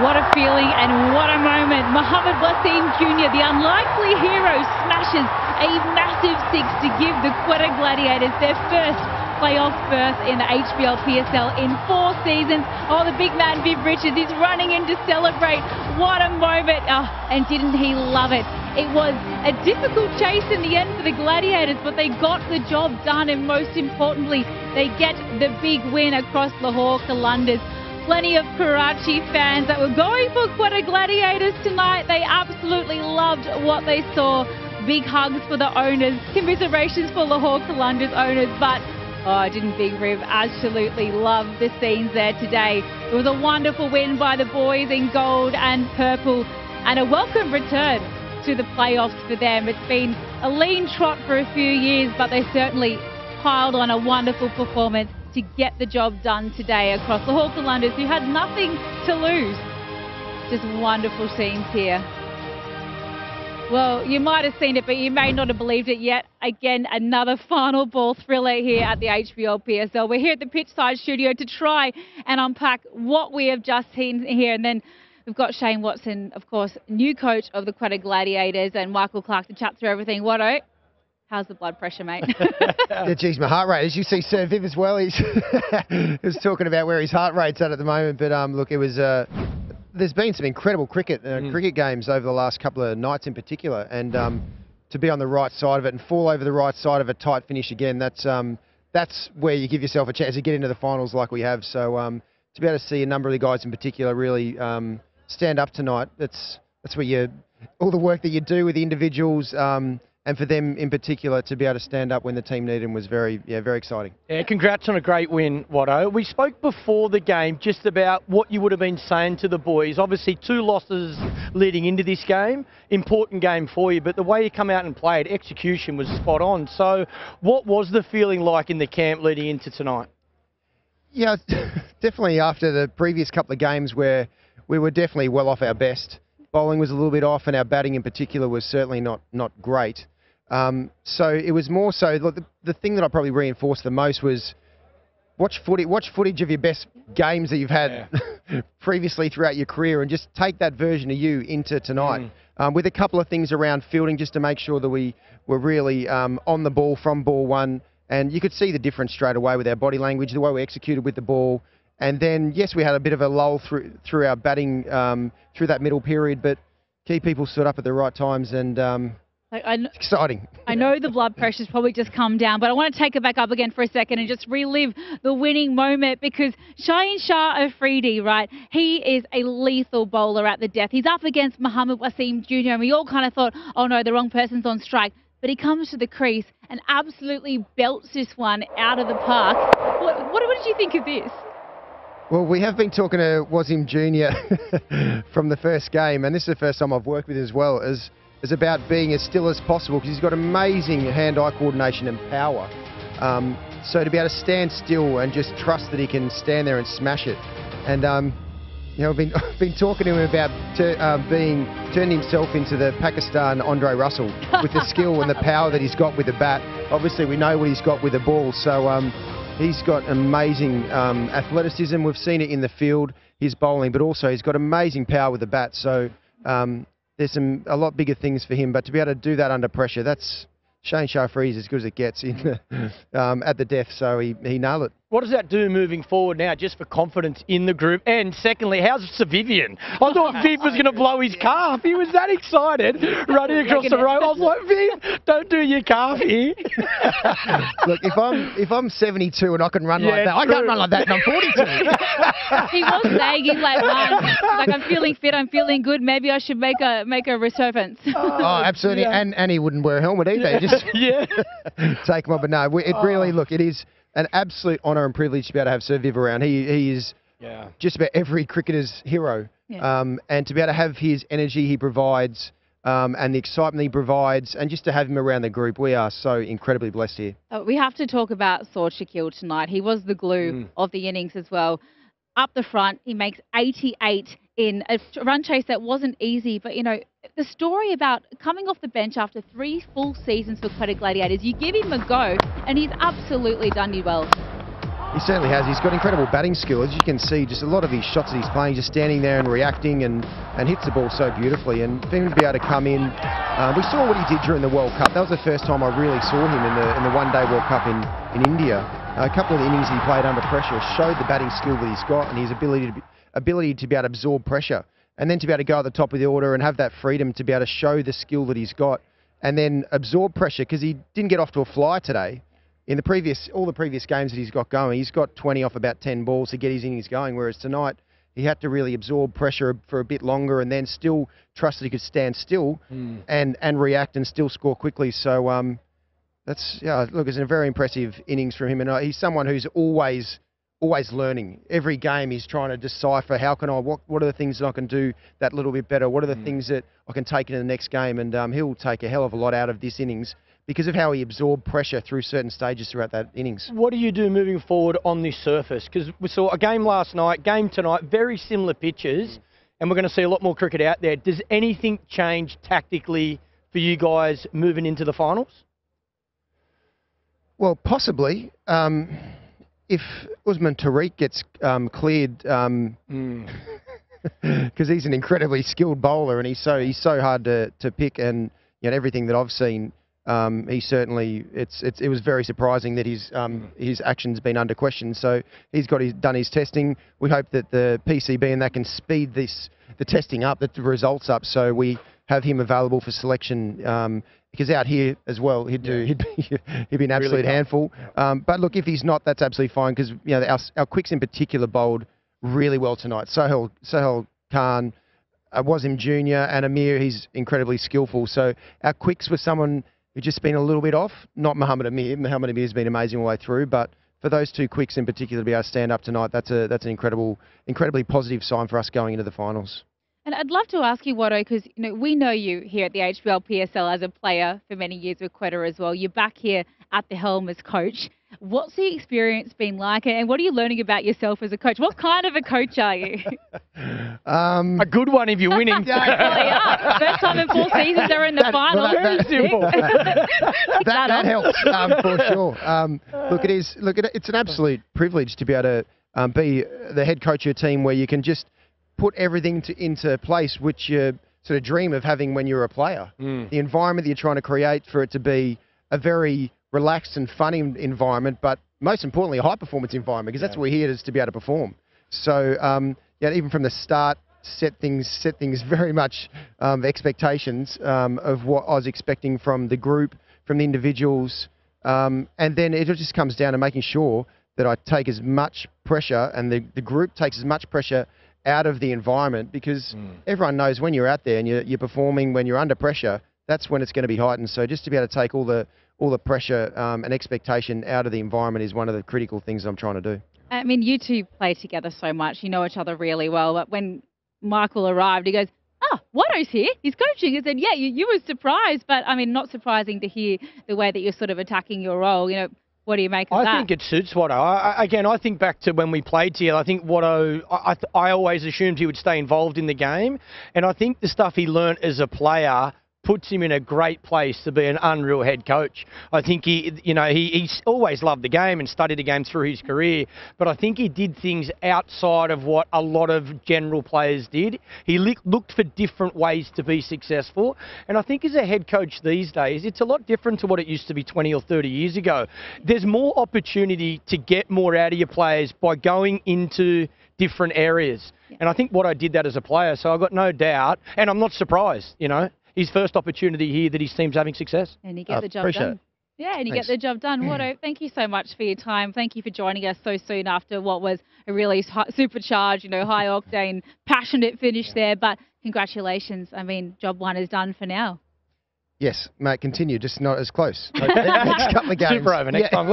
What a feeling and what a moment. Mohammed Wasim Jr., the unlikely hero, smashes a massive six to give the Quetta Gladiators their first playoff berth in the HBL PSL in 4 seasons. Oh, the big man Viv Richards is running in to celebrate. What a moment. Oh, and didn't he love it? It was a difficult chase in the end for the Gladiators, but they got the job done, and most importantly, they get the big win across Lahore Qalandars. Plenty of Karachi fans that were going for Quetta Gladiators tonight. They absolutely loved what they saw. Big hugs for the owners. Commiserations for Lahore Qalandars owners. But, oh, didn't Big Riv absolutely love the scenes there today. It was a wonderful win by the boys in gold and purple, and a welcome return to the playoffs for them. It's been a lean trot for a few years, but they certainly piled on a wonderful performance to get the job done today across Lahore Qalandars, who had nothing to lose. Just wonderful scenes here. Well, you might have seen it, but you may not have believed it yet. Again, another final ball thriller here at the HBL PSL. We're here at the pitchside studio to try and unpack what we have just seen here. And then we've got Shane Watson, of course, new coach of the Quetta Gladiators, and Michael Clark to chat through everything. Watto, how's the blood pressure, mate? Yeah, geez, my heart rate. As you see, Sir Viv as well, he was talking about where his heart rate's at the moment. But look, it was there's been some incredible cricket games over the last couple of nights in particular, and to be on the right side of it and fall over the right side of a tight finish again, that's where you give yourself a chance to get into the finals like we have. So to be able to see a number of the guys in particular really stand up tonight, that's where all the work that you do with the individuals. And for them in particular to be able to stand up when the team needed them was very exciting. Yeah, congrats on a great win, Watto. We spoke before the game just about what you would have been saying to the boys. Obviously 2 losses leading into this game, important game for you, but the way you come out and played, execution was spot on. So what was the feeling like in the camp leading into tonight? Yeah, definitely after the previous couple of games where we were definitely well off our best. Bowling was a little bit off and our batting in particular was certainly not great. So it was more so, look, the thing that I probably reinforced the most was watch footage of your best games that you've had previously throughout your career, and just take that version of you into tonight. With a couple of things around fielding just to make sure that we were really on the ball from ball one, and you could see the difference straight away with our body language, the way we executed with the ball. And then, yes, we had a bit of a lull through our batting through that middle period, but key people stood up at the right times, and exciting. I know the blood pressure's probably just come down, but I want to take it back up again for a second and just relive the winning moment, because Shaheen Shah Afridi, right, he is a lethal bowler at the death. He's up against Mohammed Wasim Jr. and we all kind of thought, oh no, the wrong person's on strike. But he comes to the crease and absolutely belts this one out of the park. What did you think of this? Well, we have been talking to Wasim Jr. from the first game, and this is the first time I've worked with him as well, is about being as still as possible, because he's got amazing hand-eye coordination and power. So to be able to stand still and just trust that he can stand there and smash it. And you know, I've been talking to him about turning himself into the Pakistan Andre Russell with the skill and the power that he's got with the bat. Obviously, we know what he's got with the ball. So he's got amazing athleticism. We've seen it in the field, his bowling, but also he's got amazing power with the bat. So there's a lot bigger things for him, but to be able to do that under pressure, that's Shaheen Shah Afridi as good as it gets in at the death. So he nailed it. What does that do moving forward now, just for confidence in the group? And secondly, how's Sir Vivian? I thought Viv was going to blow his calf. He was that excited running across the road. I was like, Viv, don't do your calf here. Look, if I'm 72 and I can run like that, I can't run like that and I'm 42. He was saying, he's like, like, I'm feeling fit, I'm feeling good, maybe I should make a resurgence. Oh, absolutely. Yeah. And he wouldn't wear a helmet either. Just take him up. But no, it really, look, it is an absolute honour and privilege to be able to have Sir Viv around. He is just about every cricketer's hero. And to be able to have his energy he provides, and the excitement he provides, and just to have him around the group, we are so incredibly blessed here. We have to talk about Saud Shakil tonight. He was the glue of the innings as well. Up the front, he makes 88 in a run chase that wasn't easy, but, you know, the story about coming off the bench after 3 full seasons for Quetta Gladiators, you give him a go, and he's absolutely done you well. He certainly has. He's got incredible batting skill. As you can see, just a lot of his shots that he's playing, just standing there and reacting and hits the ball so beautifully. And for him to be able to come in, we saw what he did during the World Cup. That was the first time I really saw him in the one-day World Cup in India. A couple of the innings he played under pressure showed the batting skill that he's got and his ability to be able to absorb pressure. And then to be able to go at the top of the order and have that freedom to be able to show the skill that he's got and then absorb pressure, because he didn't get off to a fly today. In all the previous games that he's got going, he's got 20 off about 10 balls to get his innings going, whereas tonight he had to really absorb pressure for a bit longer and then still trust that he could stand still and react and still score quickly. So look, it's a very impressive innings from him, and he's someone who's always learning. Every game he's trying to decipher what are the things that I can do that little bit better, what are the things that I can take into the next game, and he'll take a hell of a lot out of this innings because of how he absorbed pressure through certain stages throughout that innings. What do you do moving forward on this surface? Because we saw a game last night, game tonight, very similar pitches, and we're going to see a lot more cricket out there. Does anything change tactically for you guys moving into the finals? Well, possibly. If Usman Tariq gets cleared, because he's an incredibly skilled bowler and he's so hard to pick, and everything that I've seen, he certainly it was very surprising that his action's been under question. So he's done his testing. We hope that the PCB and that can speed the testing up, the results up, so we have him available for selection. Because out here as well, he'd be an absolute really handful. But look, if he's not, that's absolutely fine, because our quicks in particular bowled really well tonight. Sohail Khan, Wasim Jr. and Amir, he's incredibly skillful. So our quicks were someone who'd just been a little bit off. Not Mohammad Amir. Mohammad Amir's been amazing all the way through, but for those two quicks in particular to be able to stand up tonight, that's an incredibly positive sign for us going into the finals. And I'd love to ask you, Watto, because we know you here at the HBL PSL as a player for many years with Quetta as well. You're back here at the helm as coach. What's the experience been like, and what are you learning about yourself as a coach? What kind of a coach are you? A good one if you're winning. Yeah. First time in 4 seasons they're in the final. Very simple. that helps for sure. It's an absolute privilege to be able to be the head coach of your team, where you can just put everything into place which you sort of dream of having when you're a player. The environment that you're trying to create for it to be a very relaxed and fun environment, but most importantly, a high-performance environment, because that's what we're here to be able to perform. So, even from the start, set things very much expectations of what I was expecting from the group, from the individuals, and then it just comes down to making sure that I take as much pressure and the group takes as much pressure out of the environment, because everyone knows when you're out there and you're performing, when you're under pressure, that's when it's going to be heightened. So just to be able to take all the pressure and expectation out of the environment is one of the critical things I'm trying to do. I mean, you two play together so much. You know each other really well. But when Michael arrived, he goes, Watto's here. He's coaching. He said, yeah, you were surprised, but I mean, not surprising to hear the way that you're sort of attacking your role. What do you make of that? I think it suits Watto. I think back to when we played together. I think Watto, I always assumed he would stay involved in the game. And I think the stuff he learnt as a player puts him in a great place to be an unreal head coach. I think he's always loved the game and studied the game through his career, but I think he did things outside of what a lot of general players did. He looked for different ways to be successful, and I think as a head coach these days, it's a lot different to what it used to be 20 or 30 years ago. There's more opportunity to get more out of your players by going into different areas. Yeah. And I think Watto did that as a player, so I've got no doubt, and I'm not surprised, his first opportunity here that his team's having success. And you get the job done. Yeah, and you get the job done. Watto, thank you so much for your time. Thank you for joining us so soon after what was a really supercharged, high-octane, passionate finish there. But congratulations. I mean, job one is done for now. Yes, mate, continue, just not as close. Next couple of games. Super over next time.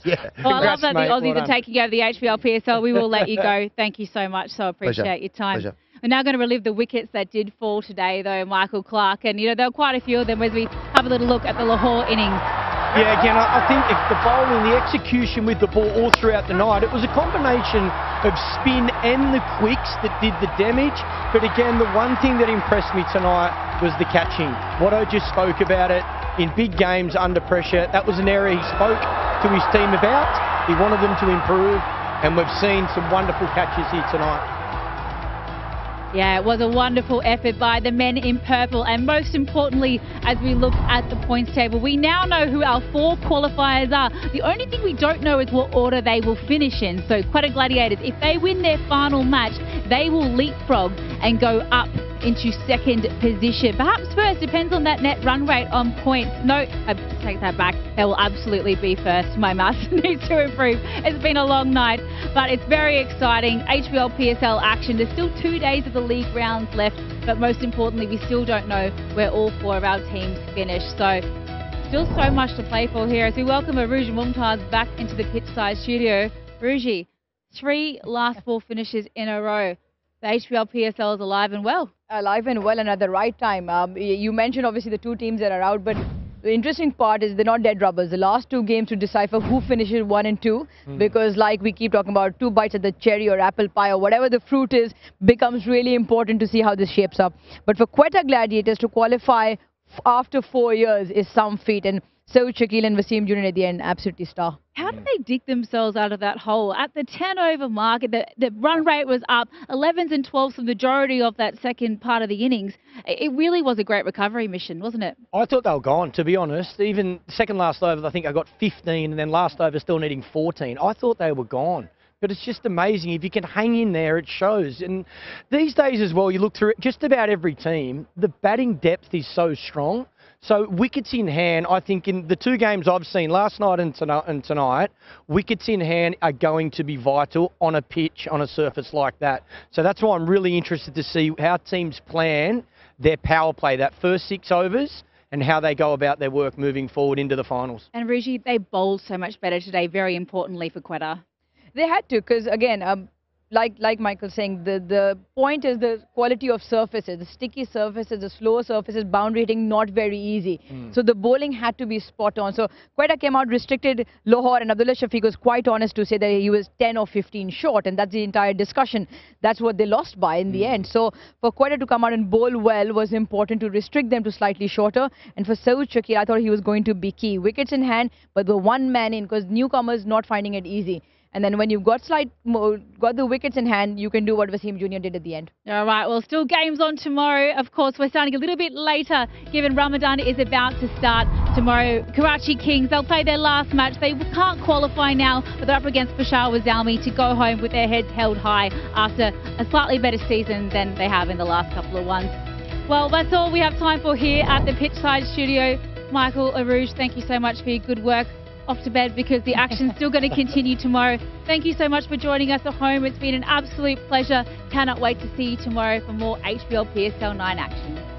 Yeah. Well, I love that the Aussies are taking over the HBL PSL. We will let you go. Thank you so much. So I appreciate your time. Pleasure. We're now going to relive the wickets that did fall today, though, Michael Clark. And, there were quite a few of them as we have a little look at the Lahore innings. Yeah, again, I think the bowling, the execution with the ball all throughout the night, it was a combination of spin and the quicks that did the damage. But again, the one thing that impressed me tonight was the catching. Watto just spoke about it in big games under pressure. That was an area he spoke to his team about. He wanted them to improve, and we've seen some wonderful catches here tonight. Yeah, it was a wonderful effort by the men in purple, and most importantly, as we look at the points table, we now know who our 4 qualifiers are. The only thing we don't know is what order they will finish in. So Quetta Gladiators, if they win their final match, they will leapfrog and go up into 2nd position. Perhaps first, depends on that net run rate on points. No, I take that back. They will absolutely be first. My maths needs to improve. It's been a long night, but it's very exciting. HBL PSL action. There's still 2 days of the league rounds left, but most importantly, we still don't know where all 4 of our teams finish. So still so much to play for here as we welcome Aruj Mumtaz back into the pitch-side studio. Aruji, 3 last 4 finishes in a row. The HBL PSL is alive and well. Alive and well, and at the right time. You mentioned obviously the 2 teams that are out, but the interesting part is they're not dead rubbers. The last 2 games to decipher who finishes 1 and 2, because like we keep talking about, 2 bites at the cherry or apple pie or whatever the fruit is, becomes really important to see how this shapes up. But for Quetta Gladiators to qualify after 4 years is some feat, and so Shaquille and Wasim Jr. at the end, absolutely star. How did they dig themselves out of that hole? At the 10-over mark, the run rate was up, 11s and 12s the majority of that second part of the innings. It really was a great recovery mission, wasn't it? I thought they were gone, to be honest. Even second last over, I think I got 15, and then last over still needing 14. I thought they were gone. But it's just amazing. If you can hang in there, it shows. And these days as well, you look through just about every team, the batting depth is so strong. So wickets in hand, I think in the 2 games I've seen last night and tonight, wickets in hand are going to be vital on a pitch, on a surface like that. So that's why I'm really interested to see how teams plan their power play, that first 6 overs, and how they go about their work moving forward into the finals. And Ruji, they bowled so much better today, very importantly for Quetta. They had to, because again, like Michael's saying, the point is the quality of surfaces, the sticky surfaces, the slower surfaces, boundary hitting not very easy. So the bowling had to be spot on. So Quetta came out, restricted Lahore, and Abdullah Shafiq was quite honest to say that he was 10 or 15 short, and that's the entire discussion. That's what they lost by in the end. So for Quetta to come out and bowl well was important to restrict them to slightly shorter. And for Saud Shakir, I thought he was going to be key. Wickets in hand, but the 1 man in, because newcomers not finding it easy. And then when you've got the wickets in hand, you can do what Wasim Jr. did at the end. All right, well, still games on tomorrow. Of course, we're starting a little bit later, given Ramadan is about to start tomorrow. Karachi Kings, they'll play their last match. They can't qualify now, but they're up against Peshawar Zalmi to go home with their heads held high after a slightly better season than they have in the last couple of ones. Well, that's all we have time for here at the Pitchside Studio. Michael, Aruj, thank you so much for your good work. Off to bed because the action's still going to continue tomorrow. Thank you so much for joining us at home. It's been an absolute pleasure. Cannot wait to see you tomorrow for more HBL PSL 9 action.